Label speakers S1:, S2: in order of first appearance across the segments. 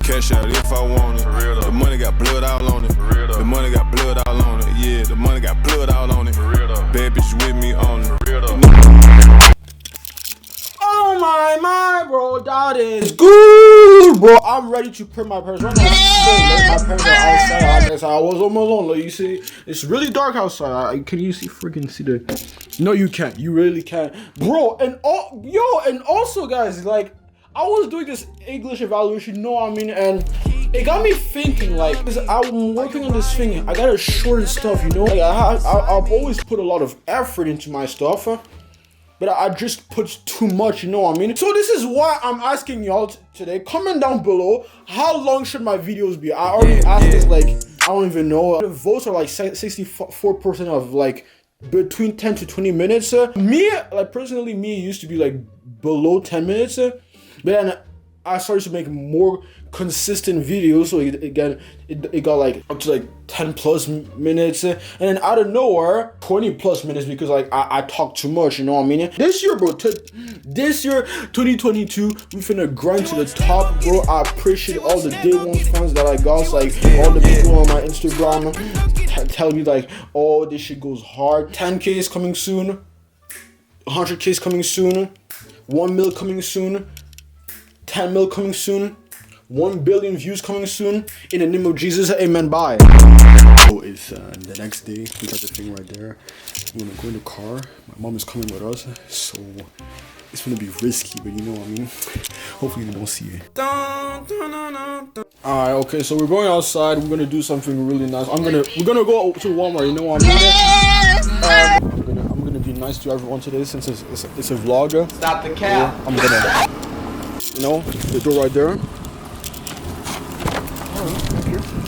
S1: cash out if I want it. The money got blood all on it. The money got blood all on it. Yeah, the money got blood all on it. Bad bitch with me on it.
S2: Oh my, bro, that is good, bro. I'm ready to print my parents right now. My parents are outside. I guess I was on my own. Like, you see, it's really dark outside. Can you see? Freaking see the? No, you can't. You really can't, bro. And and also, guys, like, I was doing this English evaluation. You know what I mean? And it got me thinking, like, cause I'm working on this thing. I gotta shorten stuff, you know. Like, I've always put a lot of effort into my stuff. But I just put too much, you know what I mean? So this is why I'm asking y'all today. Comment down below, how long should my videos be? I already asked this, like, I don't even know. The votes are like 64% of like between 10 to 20 minutes. Me, like personally, me used to be like below 10 minutes. But then I started to make more consistent videos, so it got like up to like 10 plus minutes, and then out of nowhere 20 plus minutes because like I talk too much, you know what I mean? This year, bro, this year 2022, we finna grind to the top, bro. I appreciate all the day one fans that I got, like all the people on my Instagram tell me like, oh, this shit goes hard. 10K is coming soon, 100K is coming soon, 1 mil coming soon, 10 mil coming soon, 1 billion views coming soon. In the name of Jesus, amen. Bye. So it's the next day. We got the thing right there. I'm gonna go in the car. My mom is coming with us, so it's gonna be risky, but you know what I mean. Hopefully they don't see it. Alright, okay, so we're going outside. We're gonna do something really nice. We're gonna go to Walmart. You know what I mean? I'm gonna be nice to everyone today since it's a vlog.
S3: Stop the cap.
S2: I'm gonna. You know, the door right there.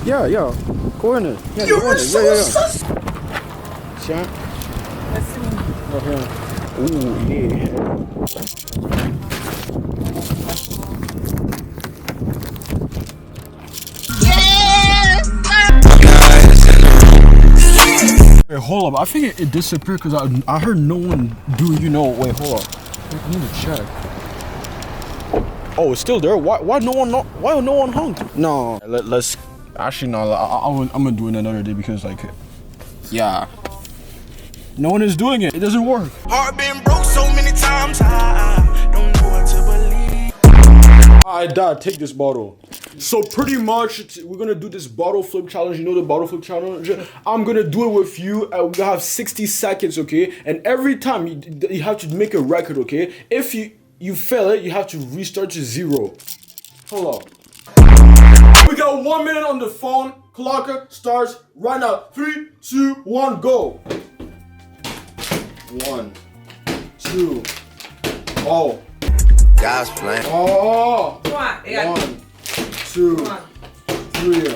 S2: Yeah. Go in it. Yeah, go in it. Yeah. See it? Right here. Ooh, yeah. Wait, hold up. I think it disappeared because I heard no one do, you know. Wait, hold up. I need to check. Oh, it's still there. Why no one hung? No, let's actually no. I'm gonna do it another day because like, yeah, no one is doing it. It doesn't work.
S4: Heart been broke so many times. I don't know what to believe.
S2: Alright, Dad, take this bottle. So pretty much, we're gonna do this bottle flip challenge. You know the bottle flip challenge? I'm gonna do it with you. We're gonna have 60 seconds, okay? And every time you have to make a record, okay? If you fail it, you have to restart to 0. Hold up. We got 1 minute on the phone. Clock starts right now. 3, 2, 1, go. 1, 2. Oh.
S4: God's plan.
S2: Oh.
S3: 1,
S2: 2, 3,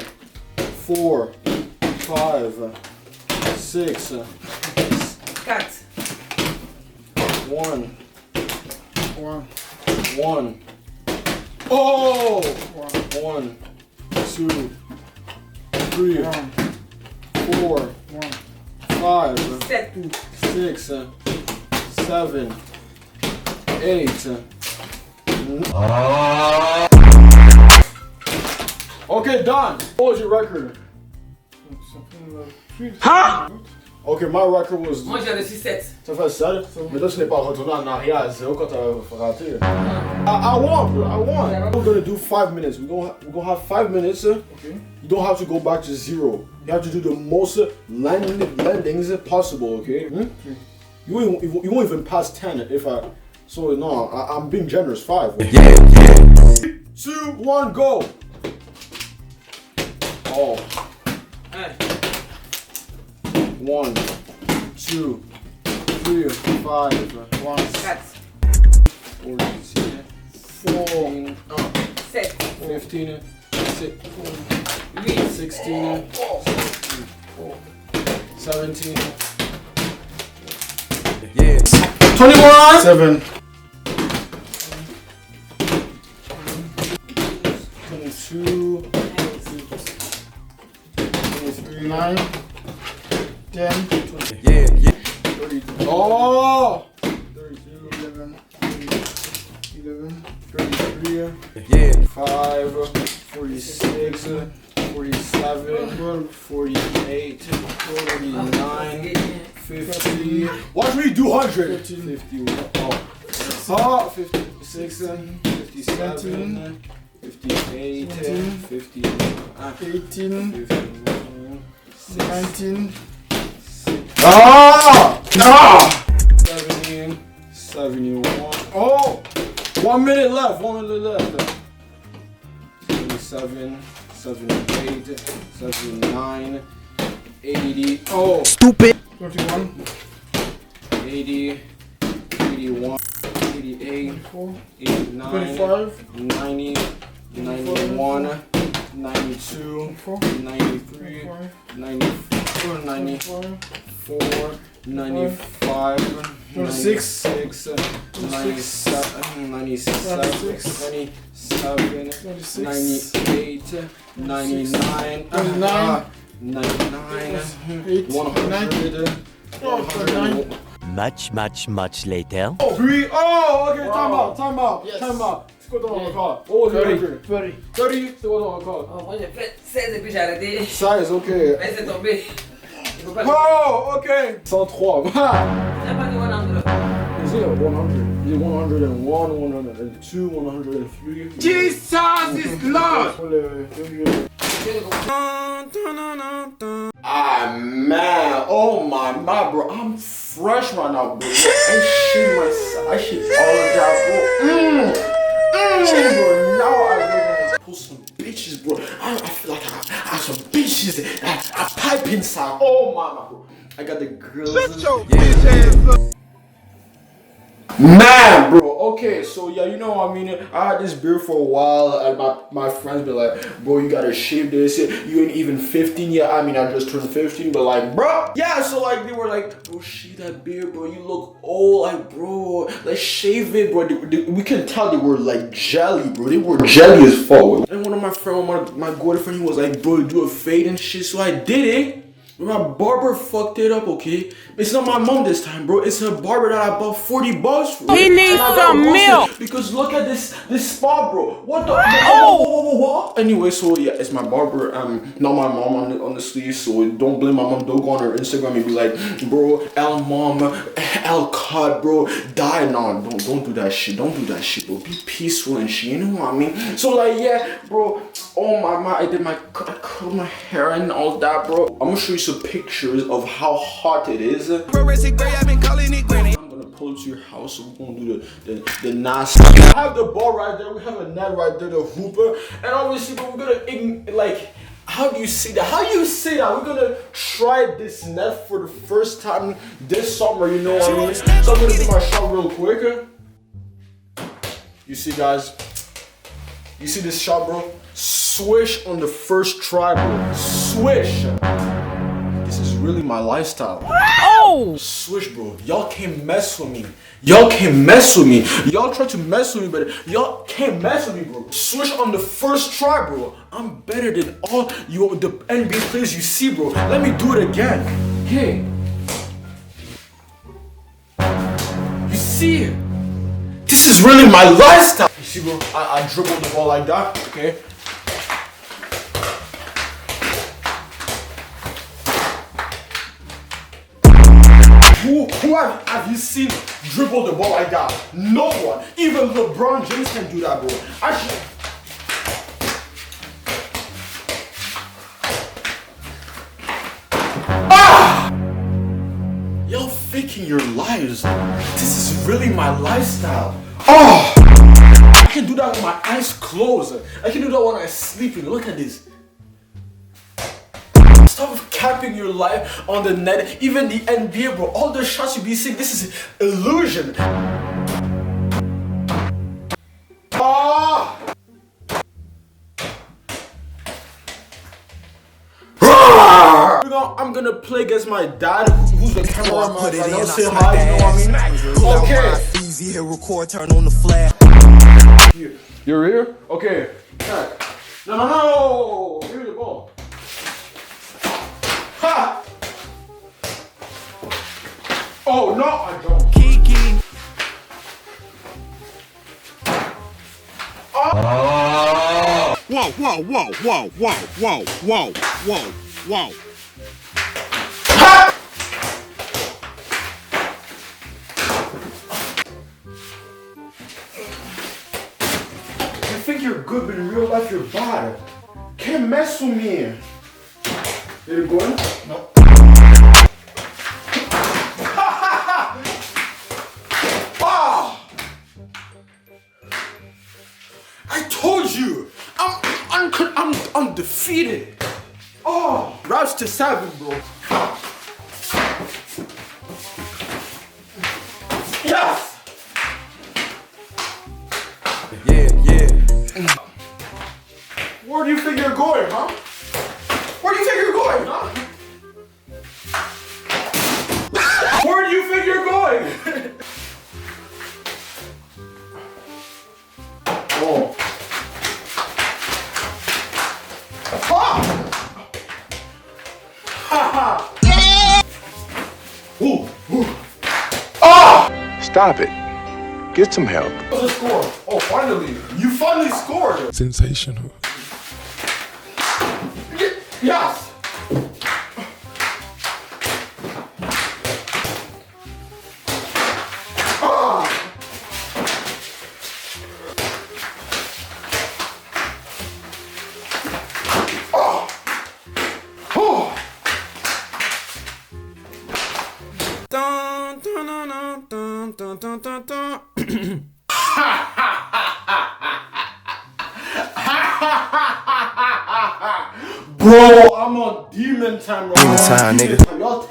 S2: 4, 5, 6.
S3: Cut.
S2: 1. Oh! 1, 2, 3, 4, 5, 6, 7, 8. Okay, done. What was your record? Huh? Ok, my record was...
S3: Moi j'avais 6-7.
S2: Ça fait 7, mais là ce n'est pas retourné en arrière à 0 quand t'as raté. I won, bro. I won. We're gonna do 5 minutes. We're gonna have 5 minutes. Okay. You don't have to go back to 0. You have to do the most landings possible, okay? You won't even pass 10 if I... So no, I'm being generous. 5. Yeah. 3, 2, 1, go. Oh. 1, 2, 3, 5, 1, 14, 14, 15, 16, 17, 21, 7, 22, 23, 9, 10, 20. Yeah. 32. Oh! 32, 11, 33, 5, 46, 48, 49, 50. Watch me do 100. 51. Oh, 56, 57, 58, 50, 18, 19. Ah! 70, 71. Oh! 1 minute left. 1 minute left. 77, 78, 79, 80. Oh!
S5: Stupid.
S2: 21, 80, 81, 88, 89,
S5: 25,
S2: 90, 91, 92, 93, 94, 94, 95, 96, 97, 97, 27, 98, 99, 99, 100, 100.
S5: Much later.
S2: Oh, okay, time out.
S3: Yes.
S2: Time out. Let's go down on the call. What was your record?
S3: 30.
S2: 30? Let's go down on the call.
S3: Oh, moi j'ai fait 16 et puis j'ai arrêté.
S2: Size, okay.
S3: Laissez tomber. Je peux pas.
S2: Oh, okay. 103.
S3: J'ai pas de 100.
S2: Is it 100? Is it 101, 102, 103?
S5: Jesus is Lord.
S2: Ah, man. Oh, my, bro. I'm fresh right now, bro. I shit all of that, bro. Bro. Now I pull some bitches, bro. I feel like I have some bitches. I pipe inside. Oh, my, bro. I got the girls. Shut your bitch ass up. Man, bro, okay, so yeah, you know what I mean, I had this beard for a while, and my friends be like, bro, you gotta shave this, you ain't even 15 yet. I mean, I just turned 15, but like, bro, yeah, so like, they were like, bro, shave that beard, bro, you look old, like, bro, let's shave it, bro. We can tell they were like jelly, bro, they were jelly as fuck. And one of my friends, my girlfriend, he was like, bro, do a fade and shit, so I did it. My barber fucked it up, okay? It's not my mom this time, bro. It's a barber that I bought $40 for.
S6: He needs some milk.
S2: Because look at this spot, bro. What the? Oh! Anyway, so yeah, it's my barber. Not my mom on the sleeve. So don't blame my mom. Don't go on her Instagram and be like, bro, L mom, L cut, bro, die. No, don't do that shit. Don't do that shit, bro. Be peaceful and shit. You know what I mean? So like, yeah, bro. Oh my, I did I curled my hair and all that, bro. I'm gonna show you some pictures of how hot it is. I'm gonna pull up to your house, so we're gonna do the nasty. We have the ball right there, we have a net right there, the hooper, and obviously, but we're gonna like, how do you say that? How do you say that? We're gonna try this net for the first time this summer, you know what I mean? So I'm gonna do my shot real quick. You see, guys? You see this shot, bro? Swish on the first try, bro. Swish. This is really my lifestyle.
S6: Oh!
S2: Swish, bro. Y'all can't mess with me. Y'all can't mess with me. Y'all try to mess with me, but y'all can't mess with me, bro. Swish on the first try, bro. I'm better than all the NBA players you see, bro. Let me do it again. Hey. You see it? This is really my lifestyle. You see, bro, I dribble the ball like that, okay? Who have you seen dribble the ball like that? No one. Even LeBron James can do that, bro. Y'all faking your lives. This is really my lifestyle. Oh! I can do that with my eyes closed. I can do that when I'm sleeping. Look at this. Stop capping your life on the net. Even the NBA, bro. All the shots you be seeing, this is illusion. Ah! I'm gonna play against my dad, who's the cameraman. I know, say hi, you know what I mean? Okay.
S5: Easy here, record, turn on the flash.
S2: You're here? Okay. No. Give me the ball. Ha! Oh, no, I don't.
S5: Kiki.
S2: Oh!
S7: Whoa.
S5: Wow.
S2: You think you're good, but in real life you're bad. Can't mess with me. You're going? No. Ah! I told you, I'm undefeated. Oh, routes to 7, bro. Yes. Yeah. Where do you think you're going, huh? Where do you think you're going, huh? Where do you think you're going? Oh.
S1: Stop it. Get some help.
S2: What's the score? Oh, finally. You finally scored.
S1: Sensational.
S2: Yes. Bro, I'm on demon time, bro.
S5: Demon time, nigga.
S2: Y'all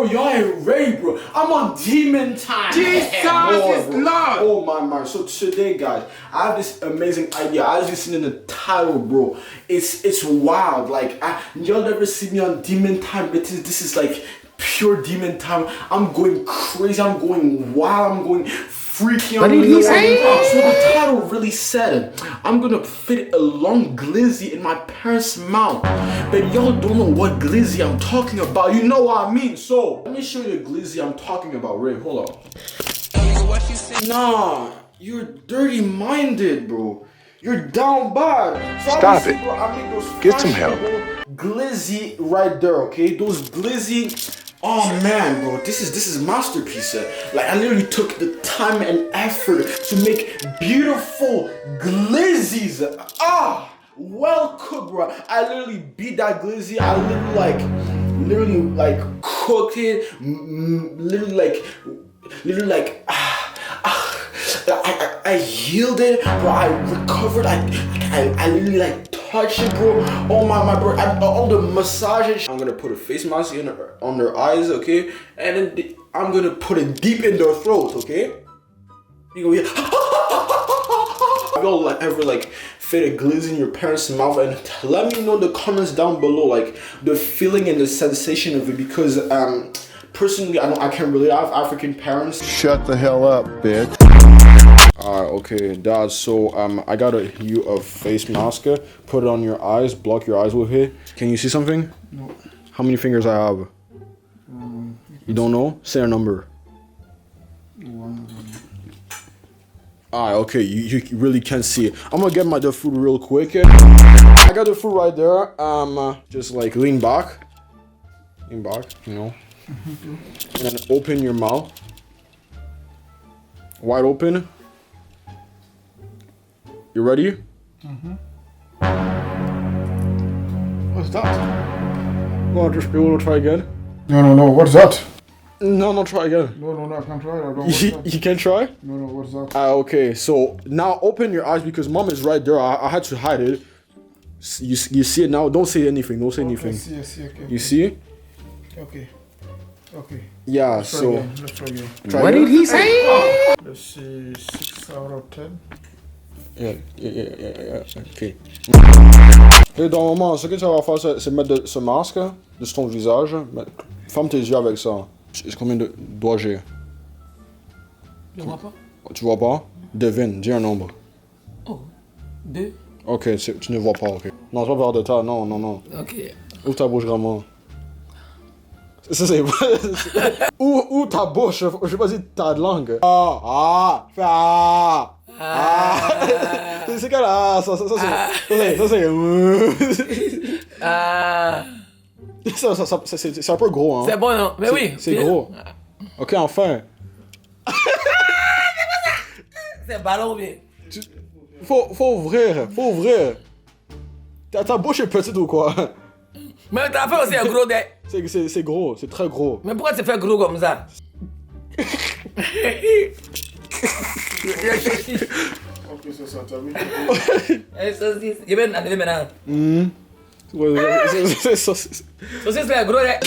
S2: y'all ain't ready, bro. I'm on demon time.
S5: Jesus is Lord.
S2: Oh my. So today, guys, I have this amazing idea. I was just seen in the title, bro. It's wild. Like, y'all never see me on demon time, but this is like pure demon time. I'm going crazy. I'm going wild. I'm going freaking. What did he say? So the title really said, I'm gonna fit a long glizzy in my parents' mouth. But y'all don't know what glizzy I'm talking about. You know what I mean? So let me show you the glizzy I'm talking about. Ray, hold on. Nah, you're dirty-minded, bro. You're down bad. So
S1: Stop it.
S2: Bro, I make those
S1: Get some help.
S2: Glizzy right there, okay? Those glizzy. Oh man, bro, this is masterpiece. Like, I literally took the time and effort to make beautiful glizzies. Well cooked, bro. I literally beat that glizzy. I literally cooked it. I healed it, bro. I recovered. I literally touched it, bro. Oh my, bro. All the massages. I'm gonna put a face mask on their eyes, okay? And then I'm gonna put it deep in their throat, okay? You go, yeah. Y'all ever fit a glizzy in your parents' mouth? And let me know in the comments down below, the feeling and the sensation of it, because personally, I can't relate. I have African parents.
S1: Shut the hell up, bitch.
S2: Alright, okay, Dad, so I got you a face mask. Put it on your eyes, block your eyes with it. Can you see something? No. How many fingers I have? You don't know? Say a number. One. Alright, okay, you really can't see it. I'm gonna get the food real quick. I got the food right there. Just lean back. Lean back, you know. And then open your mouth. Wide open. You ready?
S7: What's that?
S2: You wanna try again?
S7: No, what's that?
S2: No, try again.
S7: No, I can't try it. I don't want that.
S2: You can try?
S7: No, what's that?
S2: Okay, so now open your eyes because mom is right there. I had to hide it. You see it now? Don't say anything. Don't say anything.
S7: I see, okay.
S2: You see?
S7: Okay.
S2: Yeah,
S7: Let's
S2: so...
S7: try again.
S2: What did he
S7: say? Let's see, 6 out of 10.
S2: Yeah, ok. Et dans le moment, ce que tu vas faire, c'est mettre ce masque de ton visage. Ferme tes yeux avec ça. Combien de doigts j'ai?
S3: Je vois pas.
S2: Tu vois pas? Devine, dis un nombre.
S3: Oh, 2.
S2: Ok, tu ne vois pas, ok. Non, c'est pas vers de ta, non.
S3: Ok.
S2: Ouvre ta bouche grandement. Ça, c'est Ouvre ta bouche, je sais pas si t'as de langue. C'est quoi là? Ça c'est... C'est un peu gros, hein.
S3: C'est bon, non? Mais oui.
S2: C'est gros. Ok, enfin.
S3: C'est ballon ou bien?
S2: Faut ouvrir. Ta bouche est petite ou quoi?
S3: Mais t'as fait aussi un gros dé.
S2: C'est gros, c'est très gros.
S3: Mais pourquoi tu fais gros comme ça?
S7: Ok, c'est ça, t'as vu?
S3: Saucisse. Je vais l'enlever maintenant.
S2: Ouais, c'est
S3: Saucisse, c'est un gros dé.